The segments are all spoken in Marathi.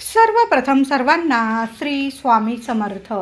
सर्वप्रथम सर्वांना श्री स्वामी समर्थ.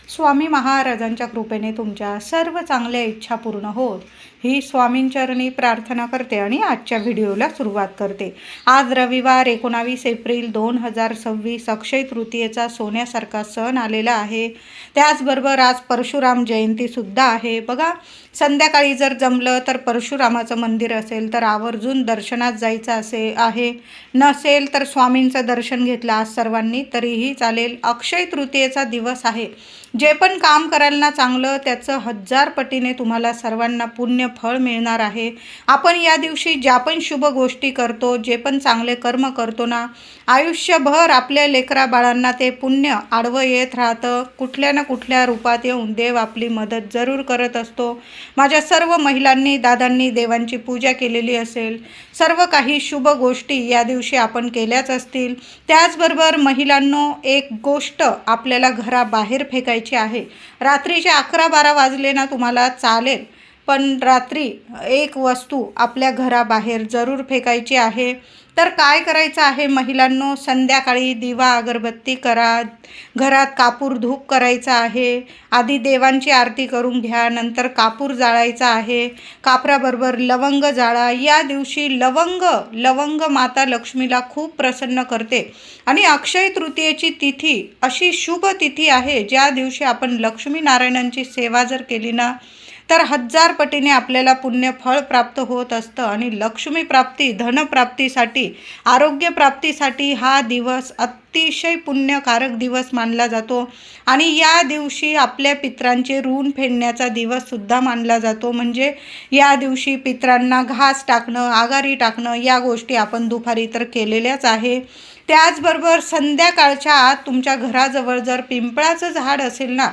स्वामी महाराजांच्या कृपेने तुमच्या सर्व चांगल्या इच्छा पूर्ण होत ही स्वामींचरणी प्रार्थना करते आणि आजच्या व्हिडिओला सुरुवात करते. आज रविवार 19 एप्रिल 2026 अक्षय तृतीयेचा सोन्यासारखा सण आलेला आहे. त्याचबरोबर आज परशुराम जयंतीसुद्धा आहे. बघा, संध्याकाळी जर जमलं तर परशुरामाचं मंदिर असेल तर आवर्जून दर्शनात जायचं आहे. नसेल तर स्वामींचं दर्शन घेतलं आज सर्वांनी तरीही चालेल. अक्षय तृतीयेचा दिवस आहे. जे पण काम कराल ना चांगलं त्याचं 1000 पटीने तुम्हाला सर्वांना पुण्य फळ मिळणार आहे. आपण या दिवशी ज्या पण शुभ गोष्टी करतो, जे पण चांगले कर्म करतो ना, आयुष्यभर आपल्या लेकरा बाळांना ते पुण्य आडवं येत राहतं. कुठल्या ना कुठल्या रूपात येऊन देव आपली मदत जरूर करत असतो. माझ्या सर्व महिलांनी दादांनी देवांची पूजा केलेली असेल, सर्व काही शुभ गोष्टी या दिवशी आपण केल्याच असतील. त्याचबरोबर महिलांनो, एक गोष्ट आपल्याला घराबाहेर फेकायची आहे. रात्रीचे 11-12 वाजले ना तुम्हाला चालेल, पण रात्री एक वस्तू आपल्या घराबाहेर जरूर फेकायची आहे. तर काय करायचं आहे महिलांनो, संध्याकाळी दिवा अगरबत्ती करा, घरात कापूर धूप करायचा आहे. आधी देवांची आरती करून घ्या, नंतर कापूर जाळायचा आहे. कापराबरोबर लवंग जाळा. या दिवशी लवंग माता लक्ष्मीला खूप प्रसन्न करते आणि अक्षय तृतीयेची तिथी अशी शुभ तिथी आहे ज्या दिवशी आपण लक्ष्मीनारायणांची सेवा जर केली ना तर 1000 पटीने आपल्याला पुण्य फळ प्राप्त होत असतं. आणि लक्ष्मी प्राप्ती, धनप्राप्तीसाठी, आरोग्यप्राप्तीसाठी हा दिवस अतिशय पुण्यकारक दिवस मानला जातो. आणि या दिवशी आपल्या पितरांचे ऋण फेडण्याचा दिवससुद्धा मानला जातो. म्हणजे या दिवशी पितरांना घास टाकणं, आगारी टाकणं या गोष्टी आपण दुपारी तर केलेल्याच आहे. त्याचबरोबर संध्याकाळच्या आत तुमच्या घराजवळ जर पिंपळाचं झाड असेल ना,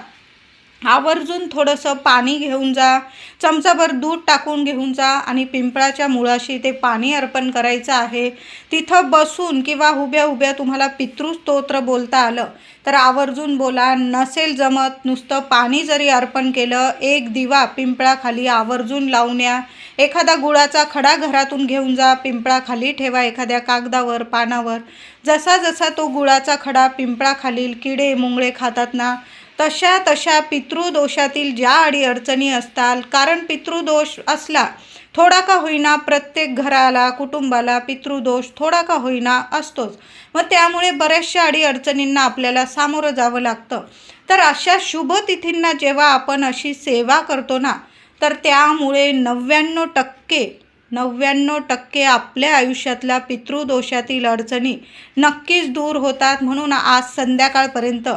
आवर्जून थोडंसं पाणी घेऊन जा, चमचाभर दूध टाकून घेऊन जा आणि पिंपळाच्या मुळाशी ते पाणी अर्पण करायचं आहे. तिथं बसून किंवा उभ्या तुम्हाला पितृस्तोत्र बोलता आलं तर आवर्जून बोला. नसेल जमत, नुसतं पाणी जरी अर्पण केलं, एक दिवा पिंपळाखाली आवर्जून लावून या. एखादा गुळाचा खडा घरातून घेऊन जा, पिंपळाखाली ठेवा एखाद्या कागदावर, पानावर. जसा तो गुळाचा खडा पिंपळाखालील किडे मुंगळे खातात ना, तशा पितृदोषातील ज्या अडीअडचणी असतात, कारण पितृदोष असला थोडा का होईना प्रत्येक घराला, कुटुंबाला पितृदोष थोडा का होईना असतोच. मग त्यामुळे बऱ्याचशा अडीअडचणींना आपल्याला सामोरं जावं लागतं. तर अशा शुभ तिथींना जेव्हा आपण अशी सेवा करतो ना, तर त्यामुळे 99% आपल्या आयुष्यातल्या पितृदोषातील अडचणी नक्कीच दूर होतात. म्हणून आज संध्याकाळपर्यंत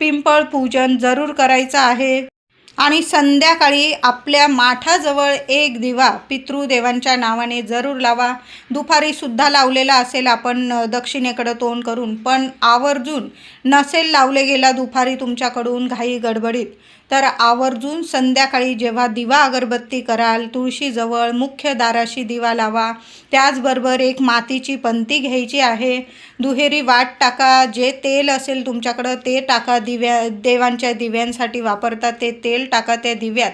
पिंपळ पूजन जरूर करायचं आहे. आणि संध्याकाळी आपल्या माठाजवळ एक दिवा पितृदेवांच्या नावाने जरूर लावा. दुपारीसुद्धा लावलेला असेल आपण दक्षिणेकडं तोंड करून, पण आवर्जून नसेल लावले गेला दुपारी तुमच्याकडून घाई गडबडीत, तर आवर्जून संध्याकाळी जेव्हा दिवा अगरबत्ती कराल, तुळशीजवळ मुख्य दाराशी दिवा लावा. त्याचबरोबर एक मातीची पंती घ्यायची आहे, दुहेरी वाट टाका. जे तेल असेल तुमच्याकडं ते टाका. देवांच्या दिव्यांसाठी वापरतात ते तेल टाका त्या दिव्यात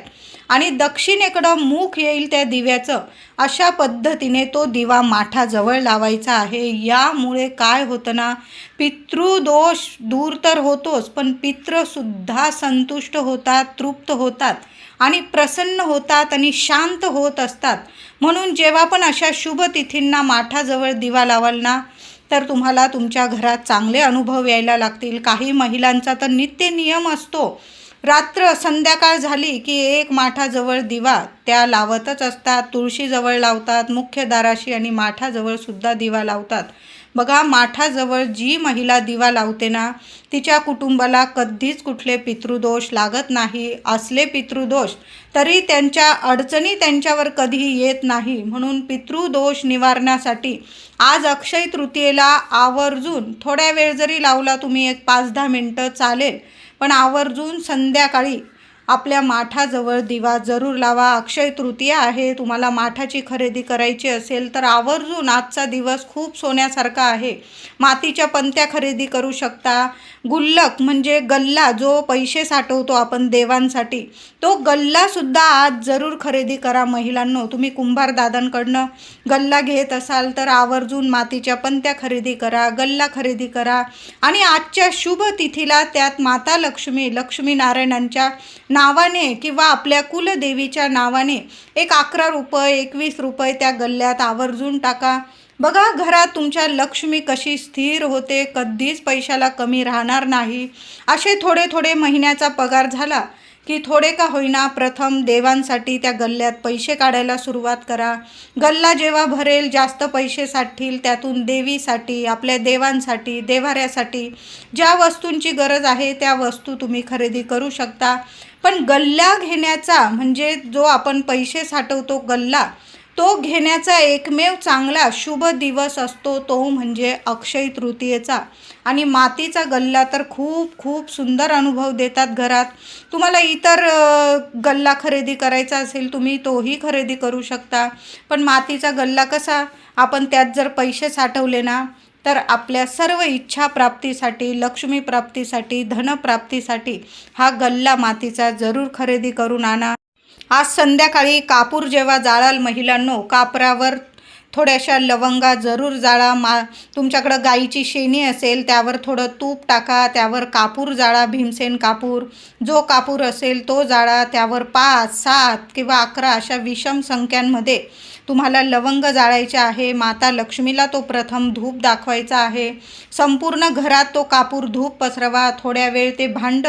आणि दक्षिणेकडं मुख येईल त्या दिव्याचं, अशा पद्धतीने तो दिवा माठाजवळ लावायचा आहे. यामुळे काय होतं ना, पितृदोष दूर तर होतोच, पण पितृसुद्धा संतुष्ट होतात, तृप्त होतात आणि प्रसन्न होतात आणि शांत होत असतात. म्हणून जेव्हा पण अशा शुभ तिथींना माठाजवळ दिवा लावाल ना, तर तुम्हाला तुमच्या घरात चांगले अनुभव यायला लागतील. काही महिलांचा तर नित्य नियम असतो, संध्याकाळ झाली की एक माठाजवळ दिवा त्या लावतच असतात. तुळशीजवळ लावतात, मुख्य दाराशी आणि माठाजवळसुद्धा दिवा लावतात. बघा, माठाजवळ जी महिला दिवा लावते ना, तिच्या कुटुंबाला कधीच कुठले पितृदोष लागत नाही. असले पितृदोष तरी त्यांच्या अडचणी त्यांच्यावर कधीही येत नाही. म्हणून पितृदोष निवारण्यासाठी आज अक्षय तृतीयेला आवर्जून थोड्या वेळ जरी लावला तुम्ही, एक 5-10 मिनटं चालेल, पण आवर्जून संध्याकाळी आपल्या माठाजवळ दिवा जरूर लावा. अक्षय तृतीया आहे, तुम्हाला माठाची खरेदी करायची असेल तर आवर्जून आजचा दिवस खूप सोन्यासारखा आहे. मातीच्या पंत्या खरेदी करू शकता. गुल्लक म्हणजे गल्ला, जो पैसे साठवतो आपण देवांसाठी, तो गल्लासुद्धा आज जरूर खरेदी करा. महिलांनो, तुम्ही कुंभार दादांकडनं गल्ला घेत असाल तर आवर्जून मातीच्या पंत्या खरेदी करा, गल्ला खरेदी करा. आणि आजच्या शुभ तिथीला त्यात माता लक्ष्मीनारायणांच्या नावाने किंवा आपल्या कुलदेवीच्या नावाने एक 11 रुपये 21 रुपये त्या गल्ल्यात आवर्जून टाका. बघा, घरात तुमच्या लक्ष्मी कशी स्थिर होते, कधीच पैशाला कमी राहणार नाही. असे थोडे थोडे महिन्याचा पगार झाला की थोडे का होईना प्रथम देवांसाठी त्या गल्ल्यात पैसे काढायला सुरुवात करा. गल्ला जेव्हा भरेल, जास्त पैसे साठतील, त्यातून देवीसाठी, आपल्या देवांसाठी, देवाऱ्यासाठी ज्या वस्तूंची गरज आहे त्या वस्तू तुम्ही खरेदी करू शकता. पण गल्ला घेण्याचा म्हणजे जो आपण पैसे साठवतो गल्ला, तो घेण्याचा एकमेव चांगला शुभ दिवस असतो तो म्हणजे अक्षय तृतीयेचा. आणि मातीचा गल्ला तर खूप खूप सुंदर अनुभव देतात घरात. तुम्हाला इतर गल्ला खरेदी करायचा असेल तुम्ही तोही खरेदी करू शकता. पण मातीचा गल्ला कसा, आपण त्यात जर पैसे साठवले ना तर आपल्या सर्व इच्छा प्राप्तीसाठी, लक्ष्मी प्राप्तीसाठी, धनप्राप्तीसाठी हा गल्ला मातीचा जरूर खरेदी करून आणा. आज संध्याकाळी कापूर जेव्हा जाळाल महिलांनो, कापरावर थोड्याशा लवंगा जरूर जाळा. तुमच्याकडं गाईची शेणी असेल त्यावर थोडं तूप टाका, त्यावर कापूर जाळा, भीमसेन कापूर जो कापूर असेल तो जाळा. त्यावर 5, 7 किंवा 11 अशा विषम संख्यांमध्ये तुम्हाला लवंग जाळायचे आहे. माता लक्ष्मीला तो प्रथम धूप दाखवायचा आहे. संपूर्ण घरात तो कापूर धूप पसरवा. थोड्या वेळ ते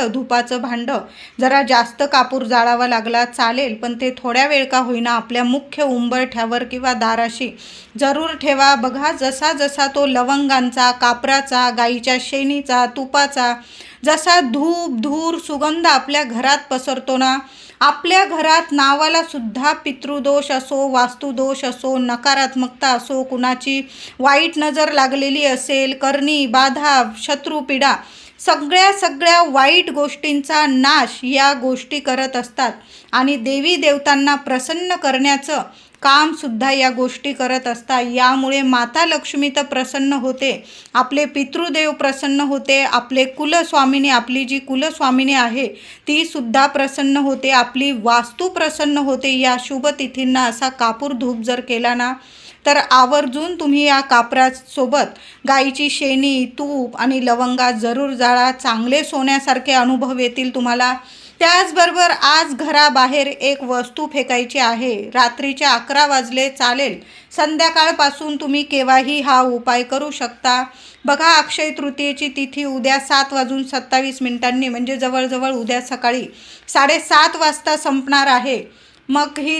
धुपाचं भांडं जरा जास्त कापूर जाळावा लागला चालेल, पण ते थोड्या वेळ का होईना आपल्या मुख्य उंबरठ्यावर किंवा दाराशी जरूर ठेवा. बघा, जसा जसा तो लवंगांचा, कापराचा, गाईच्या शेणीचा, तुपाचा जसा धूप धूर सुगंध आपल्या घरात पसरतो ना, आपल्या घरात नावाला सुद्धा पितृदोष असो, वास्तुदोष असो, नकारात्मकता असो, कुणाची वाईट नजर लागलेली असेल, करणी बाधा, शत्रुपीडा, सगळ्या वाईट गोष्टींचा नाश या गोष्टी करत असतात. आणि देवी देवतांना प्रसन्न करण्याचं कामसुद्धा या गोष्टी करत असतात. यामुळे माता लक्ष्मी तर प्रसन्न होते, आपले पितृदेव प्रसन्न होते, आपले कुलस्वामिनी, आपली जी कुलस्वामिनी आहे ती सुद्धा प्रसन्न होते, आपली वास्तू प्रसन्न होते. या शुभ तिथींना असा कापूर धूप जर केला ना तर आवर्जून तुम्ही या कापरासोबत गाईची शेणी, तूप आणि लवंगा जरूर जाळा. चांगले सोन्यासारखे अनुभव येतील तुम्हाला. त्याचबरोबर आज घराबाहेर एक वस्तू फेकायची आहे. रात्रीचे 11 वाजले चालेल, संध्याकाळपासून तुम्ही केव्हाही हा उपाय करू शकता. बघा, अक्षय तृतीयेची तिथी उद्या 7:27 म्हणजे जवळजवळ उद्या सकाळी 7:30 वाजता संपणार आहे. मग ही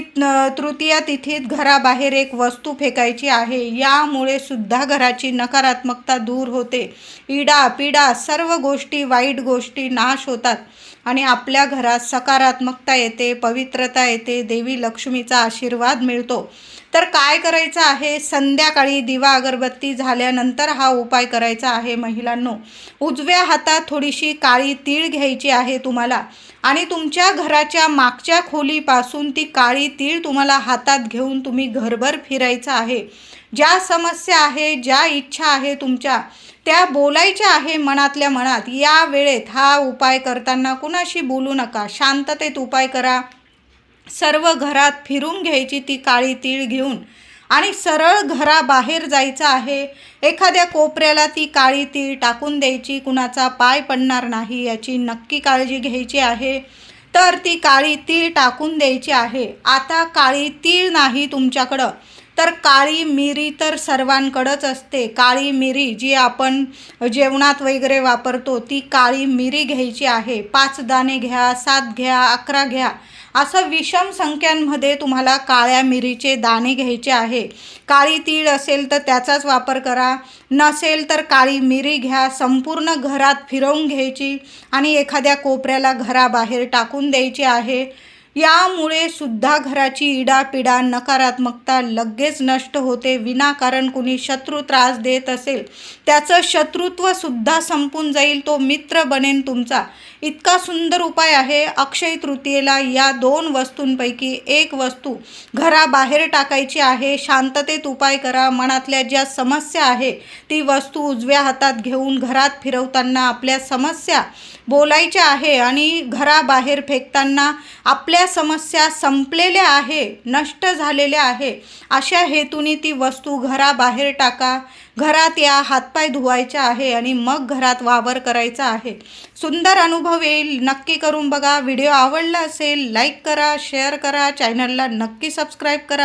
तृतीया तिथीत घराबाहेर एक वस्तू फेकायची आहे. यामुळे सुद्धा घराची नकारात्मकता दूर होते, इडा पिडा सर्व गोष्टी, वाईट गोष्टी नाश होतात आणि आपल्या घरात सकारात्मकता येते, पवित्रता येते, देवी लक्ष्मीचा आशीर्वाद मिळतो. तर काय करायचं आहे, संध्याकाळी दिवा अगरबत्ती झाल्यानंतर हा उपाय करायचा आहे महिलांनो. उजव्या हातात थोडीशी काळी तीळ घ्यायची आहे तुम्हाला आणि तुमच्या घराच्या मागच्या खोलीपासून ती काळी तीळ तुम्हाला हातात घेऊन तुम्ही घरभर फिरायचं आहे. ज्या समस्या आहे, ज्या इच्छा आहे तुमच्या, त्या बोलायच्या आहे मनातल्या मनात. या वेळेत हा उपाय करताना कुणाशी बोलू नका, शांततेत उपाय करा. सर्व घरात फिरून घ्यायची ती काळी तीळ घेऊन आणि सरळ घराबाहेर जायचं आहे. एखाद्या कोपऱ्याला ती काळी तीळ टाकून द्यायची, कुणाचा पाय पडणार नाही याची नक्की काळजी घ्यायची आहे. तर ती काळी तीळ टाकून द्यायची आहे. आता काळी तीळ नाही तुमच्याकडं तर काळी मिरी तर सर्वांकडंच असते. काळी मिरी जी आपण जेवणात वगैरे वापरतो ती काळी मिरी घ्यायची आहे. 5 दाणे घ्या, 7 घ्या, 11 घ्या, असं विषम संख्यांमध्ये तुम्हाला काळ्या मिरीचे दाणे घ्यायचे आहे. काळी तीळ असेल तर त्याचाच वापर करा, नसेल तर काळी मिरी घ्या. संपूर्ण घरात फिरवून घ्यायची आणि एखाद्या कोपऱ्याला घराबाहेर टाकून द्यायची आहे. यामुळे सुद्धा घराची इडापिडा नकारात्मकता लगेच नष्ट होते. विनाकारण कुणी शत्रू त्रास देत असेल त्याचं शत्रुत्व सुद्धा संपून जाईल, तो मित्र बनेन तुमचा. इतका सुंदर उपाय आहे. अक्षय तृतीयेला या 2 वस्तूंपैकी एक वस्तू घराबाहेर टाकायची आहे. शांततेत उपाय करा. मनातल्या ज्या समस्या आहे ती वस्तू उजव्या हातात घेऊन घरात फिरवताना आपल्या समस्या बोलायच्या आहे आणि घराबाहेर फेकताना आपल्या समस्या संपलेल्या आहे, नष्ट झालेल्या आहे, अशा हेतूने ती वस्तू घराबाहेर टाका. घरात या, हातपाय धुवायचे आहे आणि मग घरात वावर करायचा आहे. सुंदर अनुभव येईल. नक्की करून बघा. व्हिडिओ आवडला असेल लाईक करा, शेअर करा, चॅनलला नक्की सबस्क्राईब करा.